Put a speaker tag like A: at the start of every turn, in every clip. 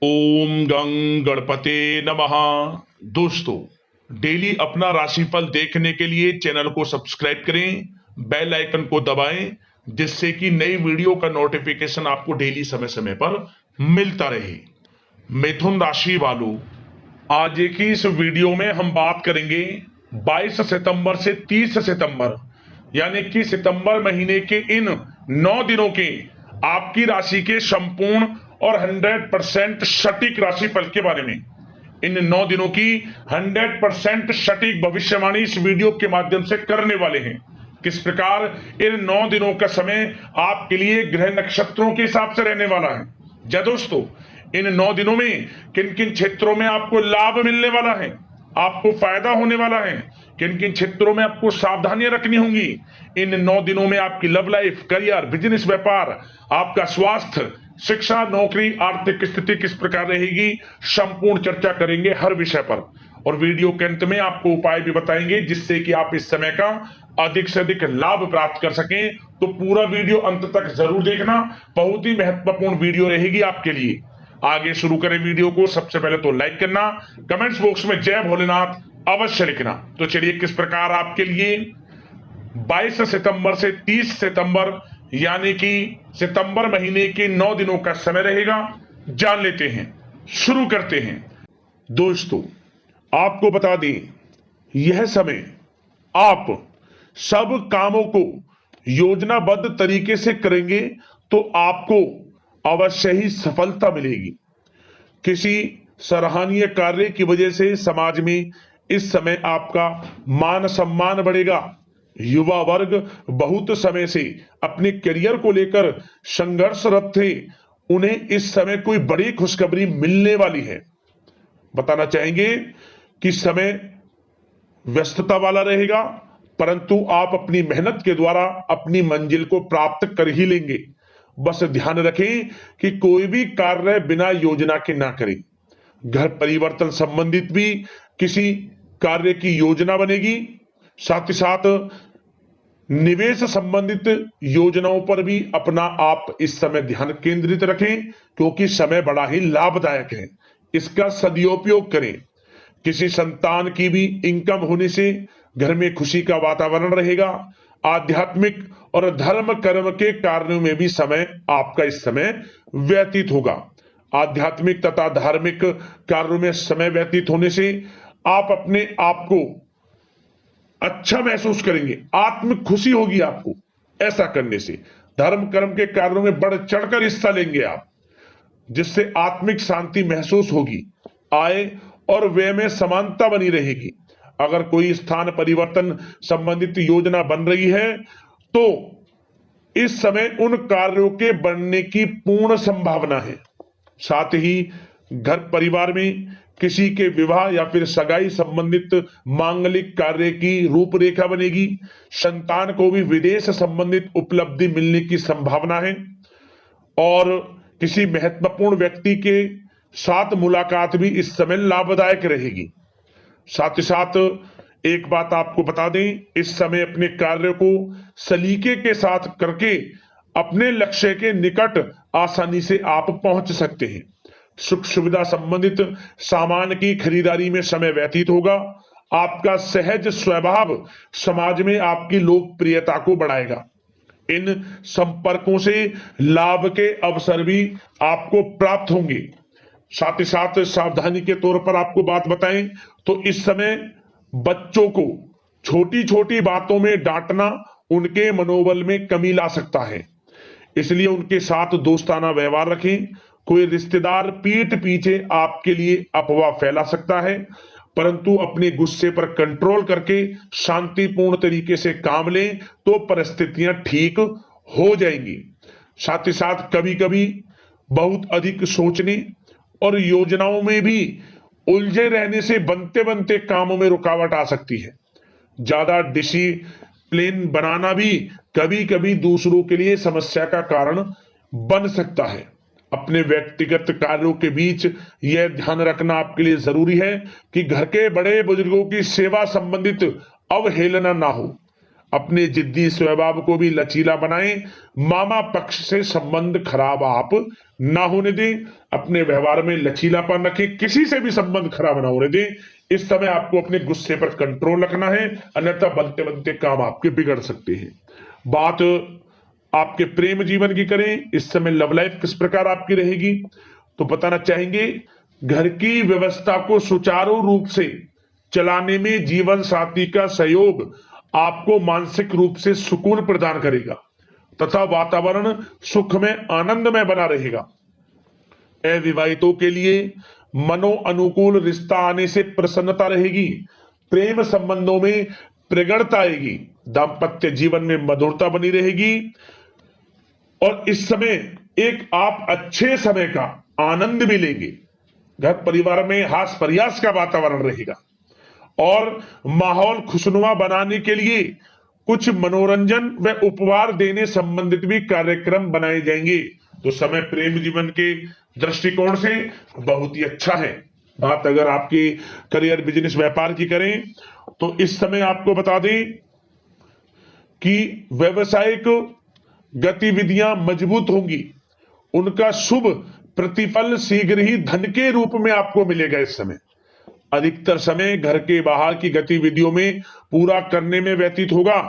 A: ओम गं गणपते नमः। दोस्तों, डेली अपना राशिफल देखने के लिए चैनल को सब्सक्राइब करें, बेल आइकन को दबाएं, जिससे कि नई वीडियो का नोटिफिकेशन आपको डेली समय समय पर मिलता रहे। मिथुन राशि वालों, आज की इस वीडियो में हम बात करेंगे 22 सितंबर से 30 सितंबर यानी कि सितंबर महीने के इन 9 दिनों के आपकी राशि के संपूर्ण और 100% सटीक राशिफल के बारे में। इन 9 दिनों की 100% सटीक भविष्यवाणी इस वीडियो के माध्यम से करने वाले हैं। किस प्रकार इन 9 दिनों का समय आपके लिए ग्रह नक्षत्रों के हिसाब से रहने वाला है। जय दोस्तों, इन 9 दिनों में किन किन क्षेत्रों में आपको लाभ मिलने वाला है, आपको फायदा होने वाला है, किन किन क्षेत्रों में आपको सावधानियां रखनी होंगी। इन 9 दिनों में आपकी लव लाइफ, करियर, बिजनेस, व्यापार, आपका स्वास्थ्य, शिक्षा, नौकरी, आर्थिक स्थिति किस प्रकार रहेगी, संपूर्ण चर्चा करेंगे हर विषय पर। और वीडियो के अंत में आपको उपाय भी बताएंगे जिससे कि आप इस समय का अधिक से अधिक लाभ प्राप्त कर सकें। तो पूरा वीडियो अंत तक जरूर देखना, बहुत ही महत्वपूर्ण वीडियो रहेगी आपके लिए। आगे शुरू करें वीडियो को। सबसे पहले तो लाइक करना, कमेंट्स बॉक्स में जय भोलेनाथ अवश्य लिखना। तो चलिए, किस प्रकार आपके लिए 22 सितंबर से 30 सितंबर यानी कि सितंबर महीने के 9 दिनों का समय रहेगा, जान लेते हैं। शुरू करते हैं। दोस्तों, आपको बता दें, यह समय आप सब कामों को योजनाबद्ध तरीके से करेंगे तो आपको अवश्य ही सफलता मिलेगी। किसी सराहनीय कार्य की वजह से समाज में इस समय आपका मान सम्मान बढ़ेगा। युवा वर्ग बहुत समय से अपने करियर को लेकर संघर्षरत थे, उन्हें इस समय कोई बड़ी खुशखबरी मिलने वाली है। बताना चाहेंगे कि समय व्यस्तता वाला रहेगा, परंतु आप अपनी मेहनत के द्वारा अपनी मंजिल को प्राप्त कर ही लेंगे। बस ध्यान रखें कि कोई भी कार्य बिना योजना के ना करें। घर परिवर्तन संबंधित भी किसी कार्य की योजना बनेगी। साथ ही साथ निवेश संबंधित योजनाओं पर भी अपना आप इस समय ध्यान केंद्रित रखें, क्योंकि समय बड़ा ही लाभदायक है। इसका सदुपयोग करें। किसी संतान की भी इनकम होने से घर में खुशी का वातावरण रहेगा। आध्यात्मिक और धर्म कर्म के कार्यों में भी समय आपका इस समय व्यतीत होगा। आध्यात्मिक तथा धार्मिक कार्यों में समय व्यतीत होने से आप अपने आप को अच्छा महसूस करेंगे, आत्म खुशी होगी आपको। ऐसा करने से धर्म कर्म के कार्यों में बढ़ चढ़कर हिस्सा लेंगे आप, जिससे आत्मिक शांति महसूस होगी। आय और व्यय में समानता बनी रहेगी। अगर कोई स्थान परिवर्तन संबंधित योजना बन रही है तो इस समय उन कार्यों के बनने की पूर्ण संभावना है। साथ ही घर परिवार में किसी के विवाह या फिर सगाई संबंधित मांगलिक कार्य की रूपरेखा बनेगी। संतान को भी विदेश संबंधित उपलब्धि मिलने की संभावना है और किसी महत्वपूर्ण व्यक्ति के साथ मुलाकात भी इस समय लाभदायक रहेगी। साथ ही साथ एक बात आपको बता दें, इस समय अपने कार्य को सलीके के साथ करके अपने लक्ष्य के निकट आसानी से आप पहुंच सकते हैं। सुख सुविधा संबंधित सामान की खरीदारी में समय व्यतीत होगा। आपका सहज स्वभाव समाज में आपकी लोकप्रियता को बढ़ाएगा। इन संपर्कों से लाभ के अवसर भी आपको प्राप्त होंगे। साथ ही साथ सावधानी के तौर पर आपको बात बताएं तो इस समय बच्चों को छोटी छोटी बातों में डांटना उनके मनोबल में कमी ला सकता है, इसलिए उनके साथ दोस्ताना व्यवहार रखें। कोई रिश्तेदार पीठ पीछे आपके लिए अफवाह फैला सकता है, परंतु अपने गुस्से पर कंट्रोल करके शांतिपूर्ण तरीके से काम लें तो परिस्थितियां ठीक हो जाएंगी। साथ ही साथ कभी कभी बहुत अधिक सोचने और योजनाओं में भी उलझे रहने से बनते बनते कामों में रुकावट आ सकती है। ज्यादा डिसिप्लिन बनाना भी कभी कभी दूसरों के लिए समस्या का कारण बन सकता है। अपने व्यक्तिगत कार्यों के बीच यह ध्यान रखना आपके लिए जरूरी है कि घर के बड़े बुजुर्गों की सेवा संबंधित अवहेलना ना हो। अपने जिद्दी स्वभाव को भी लचीला बनाएं। मामा पक्ष से संबंध खराब आप ना होने दें। अपने व्यवहार में लचीलापन रखें, किसी से भी संबंध खराब ना होने दें। इस समय आपको अपने गुस्से पर कंट्रोल रखना है, अन्यथा बनते बनते काम आपके बिगड़ सकते हैं। बात आपके प्रेम जीवन की करें, इस समय लव लाइफ किस प्रकार आपकी रहेगी तो बताना चाहेंगे। घर की व्यवस्था को सुचारू रूप से चलाने में जीवन साथी का सहयोग आपको मानसिक रूप से सुकून प्रदान करेगा तथा वातावरण सुख में आनंदमय बना रहेगा। अविवाहितों के लिए मनो अनुकूल रिश्ता आने से प्रसन्नता रहेगी। प्रेम संबंधों में प्रगड़ता आएगी। दाम्पत्य जीवन में मधुरता बनी रहेगी और इस समय एक आप अच्छे समय का आनंद भी लेंगे। घर परिवार में हास प्रयास का वातावरण रहेगा और माहौल खुशनुमा बनाने के लिए कुछ मनोरंजन व उपहार देने संबंधित भी कार्यक्रम बनाए जाएंगे। तो समय प्रेम जीवन के दृष्टिकोण से बहुत ही अच्छा है। बात अगर आपकी करियर बिजनेस व्यापार की करें तो इस समय आपको बता दें कि व्यवसायिक गतिविधियां मजबूत होंगी। उनका शुभ प्रतिफल शीघ्र ही धन के रूप में आपको मिलेगा। इस समय अधिकतर समय घर के बाहर की गतिविधियों में पूरा करने में व्यतीत होगा।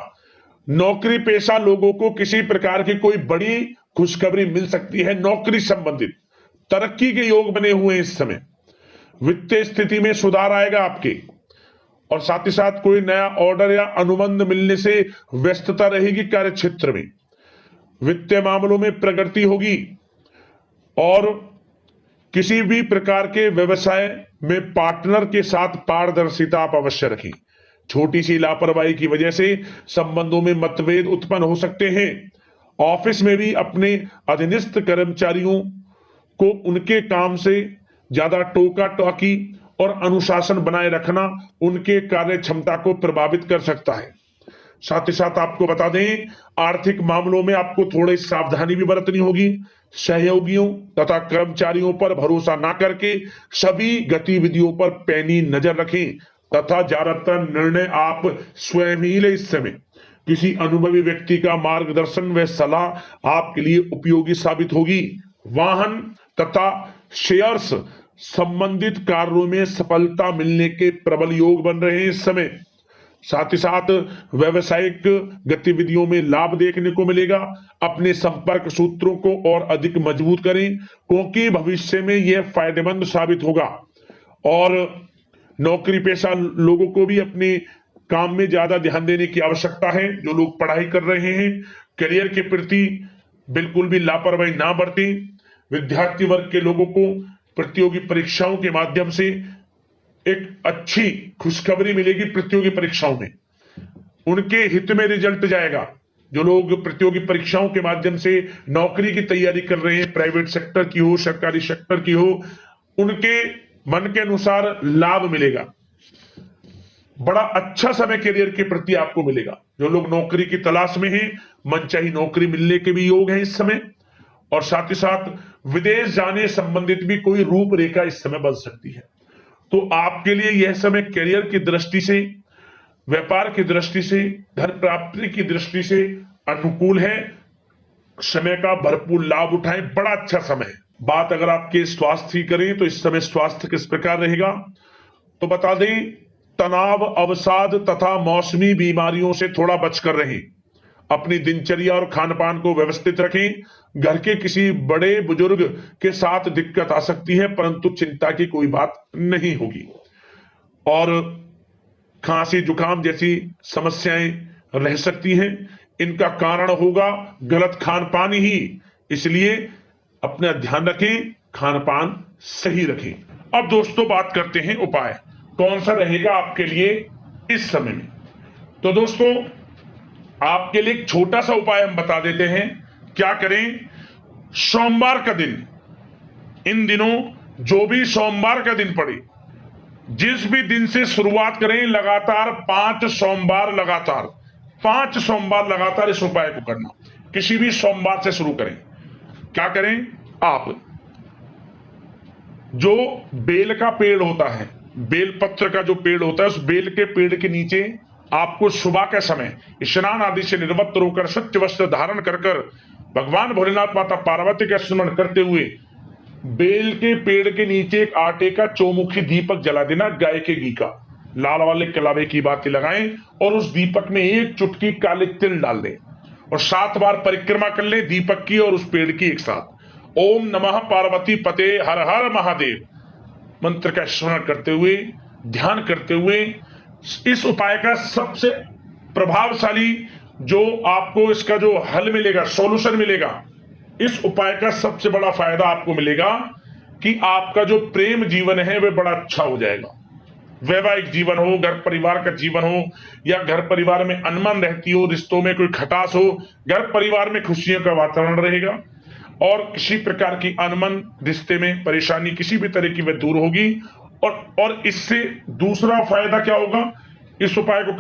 A: नौकरी पेशा लोगों को किसी प्रकार की कोई बड़ी खुशखबरी मिल सकती है। नौकरी संबंधित तरक्की के योग बने हुए हैं। इस समय वित्तीय स्थिति में सुधार आएगा आपके और साथ ही साथ कोई नया ऑर्डर या अनुबंध मिलने से व्यस्तता रहेगी। कार्य क्षेत्र में वित्तीय मामलों में प्रगति होगी और किसी भी प्रकार के व्यवसाय में पार्टनर के साथ पारदर्शिता आप अवश्य रखें। छोटी सी लापरवाही की वजह से संबंधों में मतभेद उत्पन्न हो सकते हैं। ऑफिस में भी अपने अधीनस्थ कर्मचारियों को उनके काम से ज्यादा टोका टाकी और अनुशासन बनाए रखना उनके कार्य क्षमता को प्रभावित कर सकता है। साथ ही साथ आपको बता दें, आर्थिक मामलों में आपको थोड़ी सावधानी भी बरतनी होगी। सहयोगियों तथा कर्मचारियों पर भरोसा ना करके सभी गतिविधियों पर पैनी नजर रखें तथा ज्यादातर निर्णय आप स्वयं ही लें। इस समय किसी अनुभवी व्यक्ति का मार्गदर्शन व सलाह आपके लिए उपयोगी साबित होगी। वाहन तथा शेयर्स संबंधित कार्यों में सफलता मिलने के प्रबल योग बन रहे हैं इस समय। साथ ही साथ व्यवसायिक गतिविधियों में लाभ देखने को मिलेगा। अपने संपर्क सूत्रों को और अधिक मजबूत करें क्योंकि भविष्य में यह फायदेमंद साबित होगा। और नौकरी पेशा लोगों को भी अपने काम में ज्यादा ध्यान देने की आवश्यकता है। जो लोग पढ़ाई कर रहे हैं, करियर के प्रति बिल्कुल भी लापरवाही ना बरतें। विद्यार्थी वर्ग के लोगों को प्रतियोगी परीक्षाओं के माध्यम से एक अच्छी खुशखबरी मिलेगी। प्रतियोगी परीक्षाओं में उनके हित में रिजल्ट जाएगा। जो लोग प्रतियोगी परीक्षाओं के माध्यम से नौकरी की तैयारी कर रहे हैं, प्राइवेट सेक्टर की हो, सरकारी सेक्टर की हो, उनके मन के अनुसार लाभ मिलेगा। बड़ा अच्छा समय करियर के प्रति आपको मिलेगा। जो लोग नौकरी की तलाश में हैं, मनचाही नौकरी मिलने के भी योग हैं इस समय। और साथ ही साथ विदेश जाने संबंधित भी कोई रूपरेखा इस समय बन सकती है। तो आपके लिए यह समय करियर की दृष्टि से, व्यापार की दृष्टि से, धन प्राप्ति की दृष्टि से अनुकूल है। समय का भरपूर लाभ उठाएं, बड़ा अच्छा समय है। बात अगर आपके स्वास्थ्य की करें तो इस समय स्वास्थ्य किस प्रकार रहेगा तो बता दें, तनाव, अवसाद तथा मौसमी बीमारियों से थोड़ा बचकर रहें। अपनी दिनचर्या और खान पान को व्यवस्थित रखें। घर के किसी बड़े बुजुर्ग के साथ दिक्कत आ सकती है परंतु चिंता की कोई बात नहीं होगी। और खांसी जुकाम जैसी समस्याएं रह सकती हैं। इनका कारण होगा गलत खान पान ही। इसलिए अपना ध्यान रखें, खान पान सही रखें। अब दोस्तों बात करते हैं उपाय कौन सा रहेगा आपके लिए इस समय में। तो दोस्तों आपके लिए एक छोटा सा उपाय हम बता देते हैं। क्या करें, सोमवार का दिन, इन दिनों जो भी सोमवार का दिन पड़े, जिस भी दिन से शुरुआत करें, लगातार 5 सोमवार लगातार इस उपाय को करना। किसी भी सोमवार से शुरू करें। क्या करें, आप जो बेल का पेड़ होता है, बेल पत्र का जो पेड़ होता है, उस बेल के पेड़ के नीचे आपको सुबह के समय स्नान आदि से निर्वृत्त होकर स्वच्छ वस्त्र धारण कर भगवान भोलेनाथ माता पार्वती का स्मरण करते हुए बेल के पेड़ के नीचे एक आटे का चौमुखी दीपक जला देना, गाय के घी का, लाल वाले कलावे की बाती लगाएं और उस दीपक में एक चुटकी काले तिल डाल दें और 7 बार परिक्रमा कर ले दीपक की और उस पेड़ की एक साथ। ओम नमः पार्वती पते हर हर महादेव मंत्र का स्मरण करते हुए, ध्यान करते हुए इस उपाय का सबसे प्रभावशाली जो आपको इसका जो हल मिलेगा, सॉल्यूशन मिलेगा, इस उपाय का सबसे बड़ा फायदा आपको मिलेगा कि आपका जो प्रेम जीवन है वह बड़ा अच्छा हो जाएगा। वैवाहिक जीवन हो, घर परिवार का जीवन हो, या घर परिवार में अनमन रहती हो, रिश्तों में कोई खटास हो, घर परिवार में खुशियों का वातावरण रहेगा और किसी प्रकार की अनमन रिश्ते में परेशानी किसी भी तरह की वह दूर होगी। और इससे दूसरा फायदा क्या होगा, इस उपाय को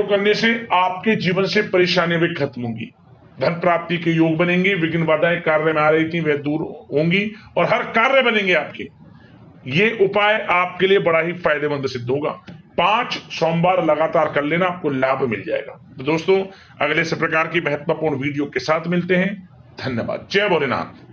A: करने से आपके जीवन से परेशानियां भी खत्म होंगी, धन प्राप्ति के योग बनेंगे, विघ्न बाधाएं कार्य में आ रही थी वह दूर होंगी और हर कार्य बनेंगे आपके। ये उपाय आपके लिए बड़ा ही फायदेमंद सिद्ध होगा। 5 सोमवार लगातार कर लेना, आपको लाभ मिल जाएगा। तो दोस्तों, अगले इस प्रकार की महत्वपूर्ण वीडियो के साथ मिलते हैं। धन्यवाद। जय भोलेनाथ।